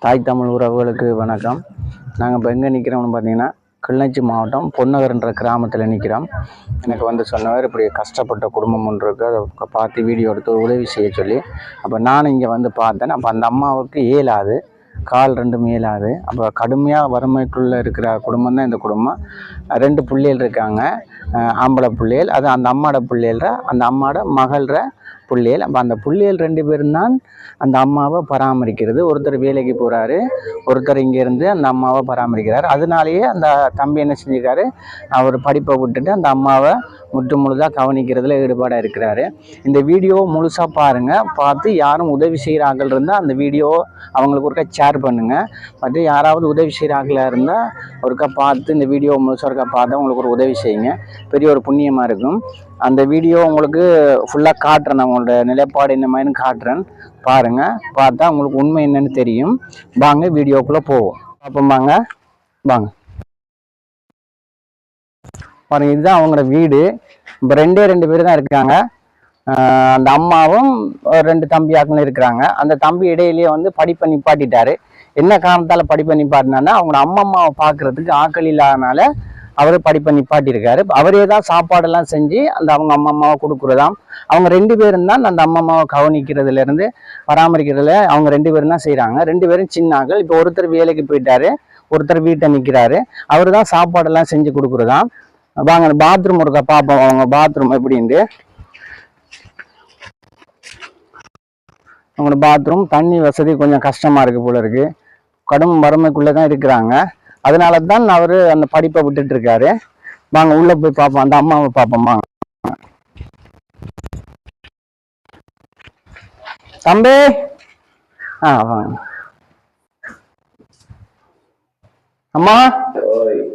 தாய் தமிழ் உறவுகளுக்கு வணக்கம். நாங்கள் இப்போ எங்கே நிற்கிறோம்னு பார்த்தீங்கன்னா, கிளிநொச்சி மாவட்டம் பொன்னகர்ன்ற கிராமத்தில் நிற்கிறோம். எனக்கு வந்து சொன்னவர் இப்படி கஷ்டப்பட்ட குடும்பம் ஒன்று இருக்குது, அதை பார்த்து வீடியோ எடுத்து உதவி செய்ய சொல்லி. அப்போ நானும் இங்கே வந்து பார்த்தேன். அப்போ அந்த அம்மாவுக்கு இயலாது, கால் ரெண்டும் இயலாது. அப்போ கடுமையாக வறுமைக்குள்ளே இருக்கிற குடும்பம் தான் இந்த குடும்பம். 2 பிள்ளைகள் இருக்காங்க, ஆம்பளை பிள்ளைகள். அது அந்த அம்மாவோட பிள்ளைகள, அந்த அம்மாவோட மகள பிள்ளைகள். அப்போ அந்த பிள்ளைகள் 2 பேரும் தான் அந்த அம்மாவை பராமரிக்கிறது. ஒருத்தர் வேலைக்கு போகிறாரு, ஒருத்தர் இங்கேருந்து அந்த அம்மாவை பராமரிக்கிறார். அதனாலேயே அந்த தம்பி என்ன செஞ்சுருக்காரு, அவர் படிப்பை விட்டுட்டு அந்த அம்மாவை முழுதாக கவனிக்கிறதுல ஈடுபாடாக இருக்கிறாரு. இந்த வீடியோ முழுசாக பாருங்கள். பார்த்து யாரும் உதவி செய்கிறார்கள் இருந்தால் அந்த வீடியோ அவங்களுக்கு ஒருக்கா ஷேர் பண்ணுங்கள். மற்ற யாராவது உதவி செய்கிறார்களாக இருந்தால் ஒருக்கா பார்த்து இந்த வீடியோ முழுசாக ஒருக்கா பார்த்து அவங்களுக்கு ஒரு உதவி செய்யுங்க. பெரிய ஒரு புண்ணியமாக இருக்கும். அந்த வீடியோ உங்களுக்கு ஃபுல்லாக காட்டுறேன், அவங்களோட நிலைப்பாடு என்ன மாதிரி காட்டுறேன். பாருங்கள், பார்த்தா உங்களுக்கு உண்மை என்னன்னு தெரியும். வாங்க வீடியோக்குள்ளே போவோம். பார்ப்போம்பாங்க, வாங்க பாருங்க. இதுதான் அவங்களோட வீடு. இப்போ 2 பேர் தான் இருக்காங்க. அந்த அம்மாவும் 2 தம்பியாக்களும் இருக்கிறாங்க. அந்த தம்பி இடையிலேயே வந்து படிப்பை நிப்பாட்டிட்டாரு. என்ன காரணத்தால் படிப்பை நிப்பாட்டினான்னா, அவங்களோட அம்மாவை பார்க்கறதுக்கு ஆக்கள் இல்லாதனால அவர் படிப்பை நிப்பாட்டியிருக்காரு. அவரே தான் சாப்பாடெல்லாம் செஞ்சு அந்த அவங்க அம்மாவை கொடுக்குறதாம். அவங்க 2 பேரும் தான் அந்த அம்மாவை கவனிக்கிறதுலேருந்து பராமரிக்கிறதுல அவங்க 2 பேரும் தான் செய்கிறாங்க. 2 பேரும் சின்னாக்கள். இப்போ ஒருத்தர் வேலைக்கு போயிட்டாரு, ஒருத்தர் வீட்டை நிற்கிறாரு. அவர் தான் சாப்பாடெல்லாம் செஞ்சு கொடுக்குறதாம். வாங்க பாத்ரூம் ஒருக்கா பார்ப்போம், அவங்க பாத்ரூம் எப்படின்ட்டு. அவங்களோட பாத்ரூம் தண்ணி வசதி கொஞ்சம் கஷ்டமாக இருக்குது போல இருக்குது. கடும் வறுமைக்குள்ளே தான் இருக்கிறாங்க. அதனால தான் அவர் அந்த படிப்பை விட்டுட்டு இருக்காரு. வாங்க உள்ளே போய் பார்ப்போம், அந்த அம்மாவை பார்ப்போம். வாங்க தம்பி. வாங்க அம்மா,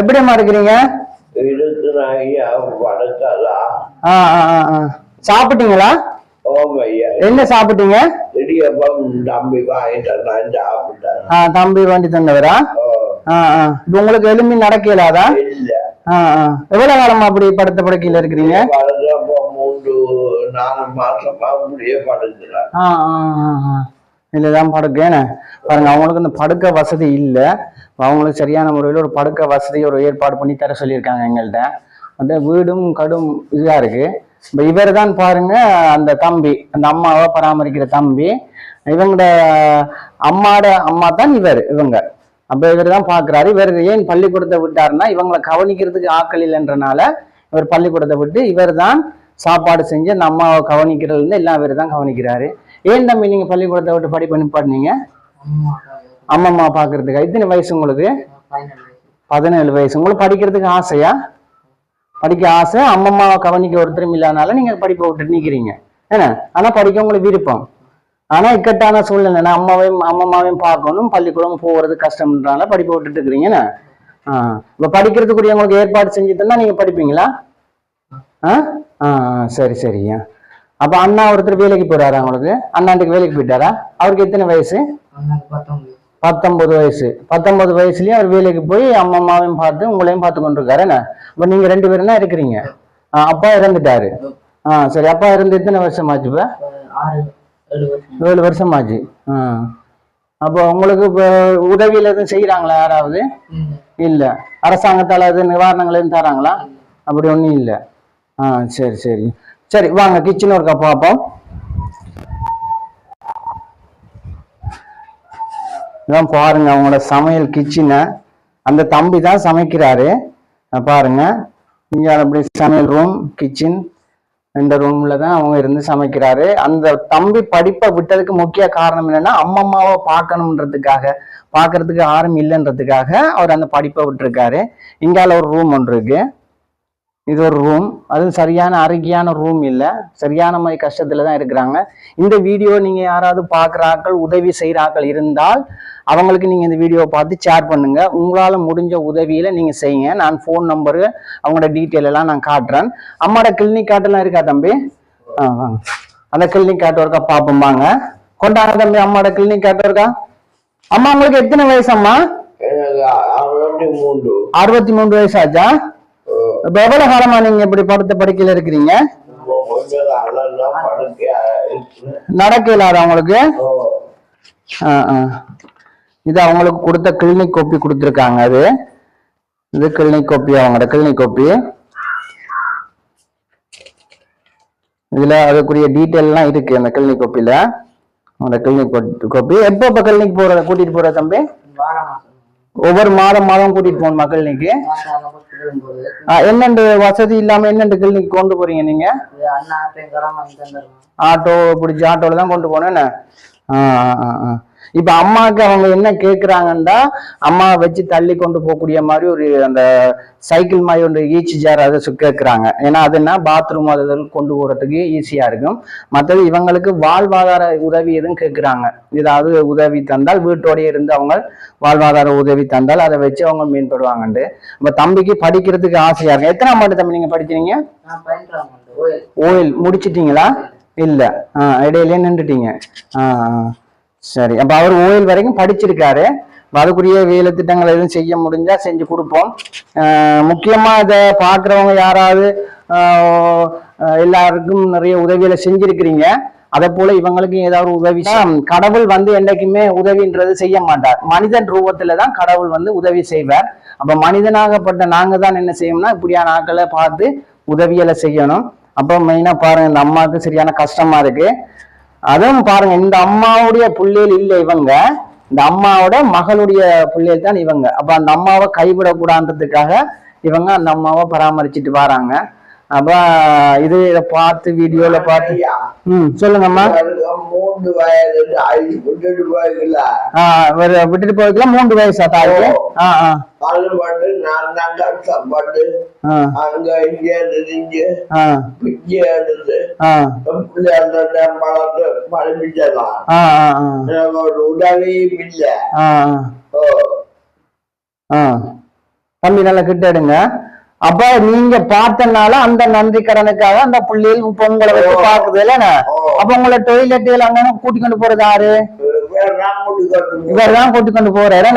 எப்படிம்மா இருக்கிறீங்க? சாப்பிட்டீங்களா? என்ன சாப்பிட்டீங்க? தம்பி வாங்கி தந்தவரா? உங்களுக்கு எலும்பி நடக்க இயலாதா? எவ்வளவு காலமா அப்படி படுத்த படுக்கையில இருக்கிறீங்க? 3-4 மாசமா இல்லதான் படுக்கேன்னு பாருங்க. அவங்களுக்கு இந்த படுக்க வசதி இல்லை. அவங்களுக்கு சரியான முறையில் ஒரு படுக்க வசதி ஒரு ஏற்பாடு பண்ணி தர சொல்லியிருக்காங்க எங்கள்கிட்ட. அந்த வீடும் கடும் இதா இருக்கு. இப்போ இவர் தான் பாருங்க, அந்த தம்பி, அந்த அம்மாவை பராமரிக்கிற தம்பி. இவங்களோட அம்மா தான் இவங்க. அப்ப இவர் தான் பாக்குறாரு. இவர் ஏன் பள்ளிக்கூடத்தை விட்டாருன்னா, இவங்களை கவனிக்கிறதுக்கு ஆக்கள் இல்லைன்றனால இவர் பள்ளிக்கூடத்தை விட்டு இவர் தான் சாப்பாடு செஞ்சு அந்த அம்மாவை கவனிக்கிறது இருந்து எல்லாம் இவர் தான் கவனிக்கிறாரு. ஏன் தம்பி நீங்க பள்ளிக்கூடத்தை விட்டு படிப்பு நிப்பாட்டினீங்க? அம்மா பாக்குறதுக்கு. எத்தனை வயசு உங்களுக்கு? 17 வயசு. உங்களுக்கு படிக்கிறதுக்கு ஆசையா? படிக்க ஆசை. அம்மாவை கவனிக்க ஒருத்தரும் இல்லாதனால நீங்க படிப்பை விட்டு நிக்கிறீங்க ஏன்னா. ஆனா படிக்க உங்களுக்கு விருப்பம். ஆனா இக்கட்டான சூழ்நிலை, அம்மாவையும் பார்க்கணும், பள்ளிக்கூடம் போறது கஷ்டம்ன்றனால படிப்பை விட்டுட்டு இருக்கிறீங்க. இப்ப படிக்கிறதுக்குரிய உங்களுக்கு ஏற்பாடு செஞ்சுட்டுன்னா நீங்க படிப்பீங்களா? சரி சரிங்க. அப்ப அண்ணா ஒருத்தர் வேலைக்கு போறாரா உங்களுக்கு? அண்ணாண்டுக்கு வேலைக்கு போயிட்டாரா? அவருக்கு எத்தனை வயசு? 19 வயசு. 19 வயசுலயே அவர் வேலைக்கு போய் அம்மாவையும் பார்த்து உங்களையும் பார்த்து கொண்டிருக்காரு என்ன. இப்ப நீங்க 2 பேரும் தான் இருக்கிறீங்க. அப்பா இறந்துட்டாரு. சரி, அப்பா இருந்து எத்தனை வருஷம் ஆச்சு? இப்ப 7 வருஷம் ஆச்சு. அப்போ உங்களுக்கு இப்போ உதவியில எதுவும் செய்யறாங்களா யாராவது? இல்ல. அரசாங்கத்தால எதுவும் நிவாரணங்கள் எதுவும் தராங்களா? அப்படி ஒன்றும் இல்லை. சரி சரி சரி. வாங்க கிச்சன் ஒர்க்கா பார்ப்போம். இதான் பாருங்க அவங்களோட சமையல் கிச்சனை. அந்த தம்பி தான் சமைக்கிறாரு. பாருங்க, இங்க அப்படி சமையல் ரூம், கிச்சன், இந்த ரூம்ல தான் அவங்க இருந்து சமைக்கிறாரு. அந்த தம்பி படிப்பை விட்டதுக்கு முக்கிய காரணம் என்னன்னா, அம்மாவை பார்க்கணுன்றதுக்காக, பார்க்கறதுக்கு யாரும் இல்லைன்றதுக்காக அவர் அந்த படிப்பை விட்டுருக்காரு. இங்கால ஒரு ரூம் ஒன்று இருக்கு. இது ஒரு ரூம். அதுவும் சரியான அருகியான ரூம் இல்லை. சரியான மாதிரி கஷ்டத்துல தான் இருக்கிறாங்க. இந்த வீடியோ நீங்க யாராவது பார்க்குறாக்கள், உதவி செய்கிறாக்கள் இருந்தால் அவங்களுக்கு நீங்க இந்த வீடியோவை பார்த்து ஷேர் பண்ணுங்க. உங்களால முடிஞ்ச உதவியில நீங்க செய்யுங்க. நான் ஃபோன் நம்பரு, அவங்களோட டீட்டெயில் எல்லாம் நான் காட்டுறேன். அம்மாவோட கிளினிக் கார்டெல்லாம் இருக்கா தம்பி? வாங்க அந்த கிளினிக் கார்டு இருக்கா பார்ப்போம். வாங்க கொண்டாங்க தம்பி, அம்மாவோட கிளினிக் கார்டு இருக்கா? அம்மா உங்களுக்கு எத்தனை வயசு அம்மா? 63 வயசு ஆச்சா? இப்ப எவ்வளவு காலமா நீங்க இப்படி படுத்த படுக்கையில இருக்கிறீங்க? நடக்க இல்லாத உங்களுக்கு? இது அவங்களுக்கு கொடுத்த கிளினிக் கோப்பி கொடுத்துருக்காங்க. அது இது கிளினிக் கோப்பி, அவங்களோட கிளினிக் கோப்பி. இதுல அதுக்குரிய டீட்டெயில் எல்லாம் இருக்கு அந்த கிளினிக் கோப்பில. அவங்களோட கிளினிக் கோப்பி. எப்ப கிளினிக் கூட்டிட்டு போற தம்பி? ஒவ்வொரு மாதம் கூட்டிட்டு போகணுமா கிளினிக்கு? என்னென்ன வசதி இல்லாம என்னென்ன கிளினிக் கொண்டு போறீங்க நீங்க? ஆட்டோ பிடிச்சி ஆட்டோல தான் கொண்டு போனேன். இப்ப அம்மாவுக்கு அவங்க என்ன கேக்குறாங்கன்னா, அம்மா வச்சு தள்ளி கொண்டு போகக்கூடிய மாதிரி ஒரு அந்த சைக்கிள் மாதிரி ஒன்று ஈச்சி சேர் அதை கேட்குறாங்க. ஏன்னா அதுனா பாத்ரூம் அது கொண்டு போறதுக்கு ஈஸியா இருக்கும். மற்றது இவங்களுக்கு வாழ்வாதார உதவி எதுவும் கேட்குறாங்க. ஏதாவது உதவி தந்தால் வீட்டோடய இருந்து அவங்க வாழ்வாதார உதவி தந்தால் அதை வச்சு அவங்க மேம்படுவாங்கன்ட்டு. இப்ப தம்பிக்கு படிக்கிறதுக்கு ஆசையா இருக்கு. எத்தனாம் ஆண்டு தம்பி நீங்க படிக்கிறீங்க? ஓயில் முடிச்சிட்டீங்களா? இல்ல, இடையிலே நின்றுட்டீங்க. சரி, அப்ப அவர் ஓயில் வரைக்கும் படிச்சிருக்காரு. அதுக்குரிய வேலை திட்டங்கள் எதுவும் செய்ய முடிஞ்சா செஞ்சு கொடுப்போம். முக்கியமா இதை பாக்குறவங்க யாராவது எல்லாருக்கும் நிறைய உதவியில செஞ்சிருக்கிறீங்க. அதே போல இவங்களுக்கும் ஏதாவது உதவி. கடவுள் என்னைக்குமே உதவின்றது செய்ய மாட்டார். மனிதன் ரூபத்துலதான் கடவுள் உதவி செய்வார். அப்ப மனிதனாகப்பட்ட நாங்க தான் என்ன செய்யணும்னா இப்படியான ஆட்களை பார்த்து உதவியலை செய்யணும். அப்ப மெயினா பாருங்க, இந்த அம்மாவுக்கு சரியான கஷ்டமா இருக்கு. அதுவும் பாருங்க, இந்த அம்மாவுடைய பிள்ளைகள் இல்லை இவங்க, இந்த அம்மாவோட மகளுடைய பிள்ளைகள் தான் இவங்க. அப்ப அந்த அம்மாவை கைவிடக்கூடாதுன்றதுக்காக இவங்க அந்த அம்மாவை பராமரிச்சுட்டு வராங்க. அப்ப இதை பார்த்து வீடியோல பார்த்து சொல்லுங்கம்மா. 3 வயது விட்டுட்டு போய்க்கலாம். 3 வயசா தாய்க்கு? பாட்டு நான் தான் கஷ்டப்பட்டு அங்க இங்க பிச்சை எடுத்து படிப்பிச்சலாம். எனக்கு ஒரு உதவியும் இல்லை. தம்பி நல்லா கிட்ட எடுங்க. அப்ப நீங்க பார்த்தனால அந்த நன்றி கடனுக்காக அந்த பிள்ளைகள் இப்ப உங்களை வச்சு பாக்குது இல்லைன்னா, அப்ப உங்களை டொய்லெட் அங்க கூட்டி கொண்டு போறது யாரு? இவர் தான் கூட்டி கொண்டு போறாரு.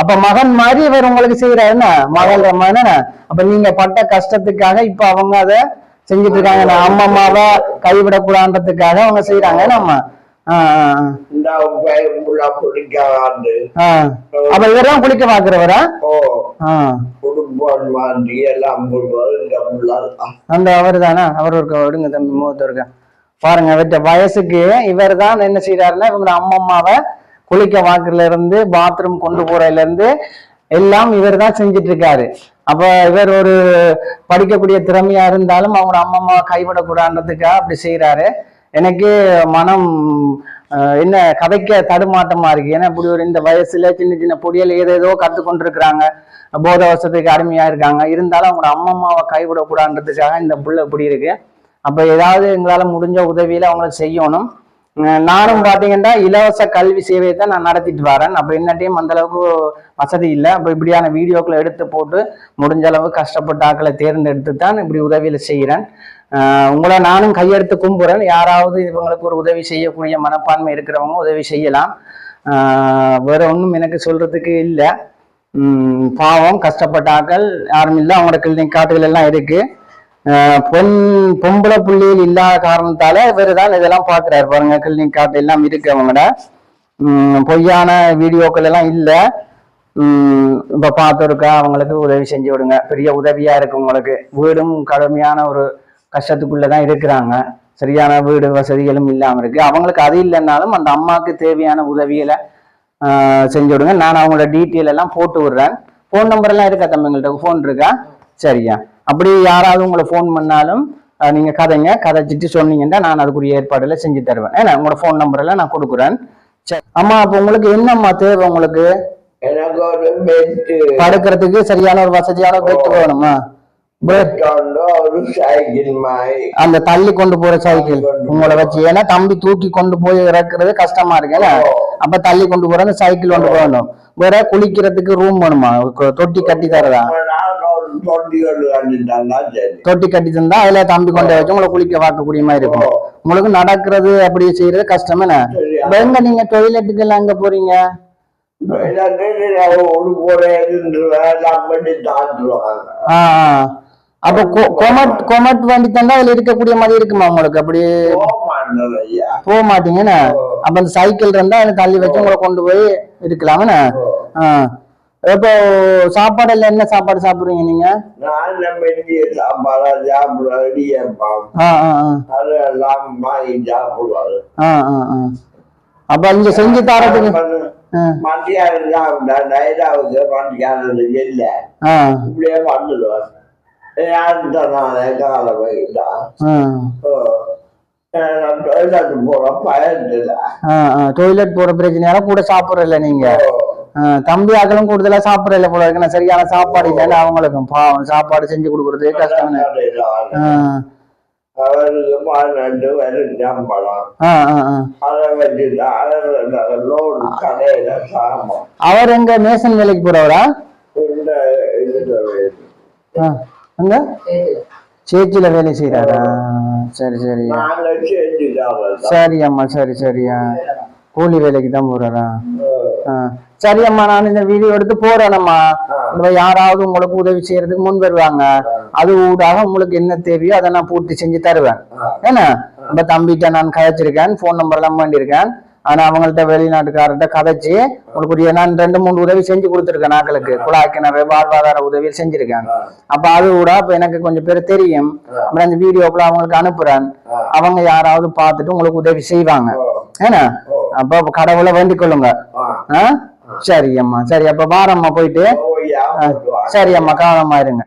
அப்ப மகன் மாதிரி இவர் உங்களுக்கு செய்யறாருன்னா மகள் என்ன. அப்ப நீங்க பட்ட கஷ்டத்துக்காக இப்ப அவங்க அதை செஞ்சுட்டு இருக்காங்க. அம்மா அம்மாவை கைவிடக்கூடாதுன்றதுக்காக அவங்க செய்யறாங்க. நம்ம அப்ப இவரெல்லாம் குளிக்க பாக்குறவரா? அந்த அவரு தானா? அவர் இருக்க விடுங்க தம்பி, மூத்த இருக்க பாருங்க. வெட்ட வயசுக்கு இவர் தான் என்ன செய்யறாருன்னா இவங்க அம்மா அம்மாவை குளிக்க வாக்குல இருந்து பாத்ரூம் கொண்டு போறதுல இருந்து எல்லாம் இவர் தான் செஞ்சிட்டு இருக்காரு. அப்ப இவர் ஒரு படிக்கக்கூடிய திறமையா இருந்தாலும் அவங்க அம்மா அம்மாவை கைவிடக்கூடாதுன்றதுக்காக அப்படி செய்யறாரு. எனக்கு மனம் என்ன கதைக்க தடுமாட்டமா இருக்கு. ஏன்னா இப்படி ஒரு இந்த வயசுல சின்ன சின்ன பொடியல் ஏதேதோ கத்துக்கொண்டிருக்கிறாங்க, போத வசத்துக்கு அருமையா இருக்காங்க. இருந்தாலும் அவங்களோட அம்மா அம்மாவை கைவிடக்கூடாதுன்றதுக்காக இந்த புள்ள இப்படி இருக்கு. அப்ப ஏதாவது எங்களால முடிஞ்ச உதவியில அவங்களுக்கு செய்யணும். நானும் பாத்தீங்கன்னா இலவச கல்வி சேவையை தான் நான் நடத்திட்டு வரேன். அப்ப என்னட்டையும் அந்த அளவுக்கு வசதி இல்லை. அப்ப இப்படியான வீடியோக்களை எடுத்து போட்டு முடிஞ்ச அளவு கஷ்டப்பட்ட ஆக்களை தேர்ந்தெடுத்து தான் இப்படி உதவியில செய்கிறேன். உங்களை நானும் கையெடுத்து கும்புறேன். யாராவது இவங்களுக்கு ஒரு உதவி செய்யக்கூடிய மனப்பான்மை இருக்கிறவங்க உதவி செய்யலாம். வேற ஒன்றும் எனக்கு சொல்றதுக்கு இல்லை. பாவம் கஷ்டப்பட்ட ஆக்கள் யாரும் இல்லை. அவங்களோட கிளினிக் காட்டுகள் எல்லாம் இருக்கு. பொம்பளை புள்ளியில் இல்லாத காரணத்தால இவர் தான் இதெல்லாம் பாக்குறாரு. பாருங்க, கிளினிக் காட்டு எல்லாம் இருக்கு. அவங்களோட பொய்யான வீடியோக்கள் எல்லாம் இல்லை. இப்ப பார்த்துருக்கா அவங்களுக்கு உதவி செஞ்சு விடுங்க. பெரிய உதவியா இருக்கு உங்களுக்கு. வீடும் கடுமையான ஒரு கஷ்டத்துக்குள்ளதான் இருக்கிறாங்க. சரியான வீடு வசதிகளும் இல்லாம இருக்கு. அவங்களுக்கு அது இல்லைன்னாலும் அந்த அம்மாவுக்கு தேவையான உதவிகளை செஞ்சு விடுங்க. நான் அவங்களோட டீட்டெயில் எல்லாம் போட்டு விடுறேன். போன் நம்பர் எல்லாம் இருக்கா தம்பிங்கள்ட்ட? போன் இருக்கா? சரியா. அப்படி யாராவது உங்களை போன் பண்ணாலும் நீங்க கதைச்சிட்டு சொன்னீங்கன்னா நான் அதுக்குரிய ஏற்பாடுல செஞ்சு தருவேன். ஏன்னா உங்களோட போன் நம்பர் எல்லாம் நான் கொடுக்குறேன். சரி அம்மா, அப்ப உங்களுக்கு என்னம்மா தேவை? உங்களுக்கு படுக்கிறதுக்கு சரியான ஒரு வசதியான பெட் வேணுமா? அந்த தள்ளி கொண்டு போற சைக்கிள் உங்களை வச்சு. ஏன்னா தம்பி தூக்கி கொண்டு போய் இறக்குறது கஷ்டமா இருக்கு. அப்ப தள்ளி கொண்டு போற அந்த சைக்கிள் ஒன்று வேணும். வேற குளிக்கிறதுக்கு ரூம் வேணுமா? தொட்டி கட்டி தரதா? தொட்டி கட்டி தந்தா அதுல தம்பி கொண்டு வச்சு உங்களை குளிக்க வாக்கக்கூடிய மாதிரி இருக்கும். உங்களுக்கு நடக்கிறது அப்படி செய்யறது கஷ்டம். எங்க நீங்க டொய்லெட்டுக்கு எல்லாம் எங்க போறீங்க? அப்ப கொமட் வண்டி தந்தா அதுல இருக்கக்கூடிய மாதிரி இருக்குமா உங்களுக்கு? அப்படி போமாட்டேன் ஐயா. போக மாட்டீங்கண்ணா. அப்ப அந்த சைக்கிள் இருந்தா அதை தள்ளி வச்சு உங்களை கொண்டு போய் இருக்கலாமண்ணா. இப்போ சாப்பாடுல என்ன சாப்பாடு சாப்பிடுறீங்க நீங்க? நான் மெல்லிய சாப்பாடா சாப்பிடுவேன், இடியப்பம் அதெல்லாம் வாங்கி சாப்பிடுவாரு. அப்ப இங்க செஞ்சு தரதுக்கு மத்தியானம் சாப்பிட்டா நைட்டாவுக்கு மத்தியானத்துக்கு இல்லை, இப்படியே வந்துடுவார். அடுத்த நாளே காலை போயிட்டா டொய்லெட் போற பிரச்சனையால கூட சாப்பிடல நீங்க. தம்பி ஆக்களும் கூடுதலா சாப்பிடல போல இருக்கு. சரியான சாப்பாடு இல்லைன்னு அவங்களுக்கும் பாவம் சாப்பாடு செஞ்சு கொடுக்கறதே கஷ்டம். அவருக்கு 12 வரும் சம்பளம். அதை வச்சுட்டு லோடு கடையில சாமான். அவர் எங்க மேசன் வேலைக்கு போறவரா? அங்க சேச்சில வேலை செய்யறாரா? சரி சரி சரி அம்மா. சரி சரியா, கூலி வேலைக்கு தான் போறாரா? சரி அம்மா, நான் இந்த வீடியோ எடுத்து போறேனம்மா. யாராவது உங்களுக்கு உதவி செய்யறதுக்கு முன் வருவாங்க, அது ஊடாக உங்களுக்கு என்ன தேவையோ அதை நான் பூர்த்தி செஞ்சு தருவேன். ஏன்னா நம்ம தம்பிகிட்ட நான் கதைச்சிருக்கேன், போன் நம்பர் எல்லாம் வேண்டியிருக்கேன். ஆனா அவங்கள்ட்ட வெளிநாட்டுக்காரர்கிட்ட கதைச்சு உங்களுக்கு நான் 2-3 உதவி செஞ்சு கொடுத்துருக்கேன். நாக்களுக்கு குழாய் கிணறு வாழ்வாதார உதவி செஞ்சிருக்கேன். அப்ப அது கூட இப்ப எனக்கு கொஞ்சம் பேர் தெரியும். அந்த வீடியோக்குள்ள அவங்களுக்கு அனுப்புறேன். அவங்க யாராவது பார்த்துட்டு உங்களுக்கு உதவி செய்வாங்க. ஏன்னா அப்ப கடவுளை வேண்டிக் கொள்ளுங்க. சரி அம்மா. சரி அப்ப வாரம்மா போயிட்டு. சரி அம்மா, கவனமா இருங்க.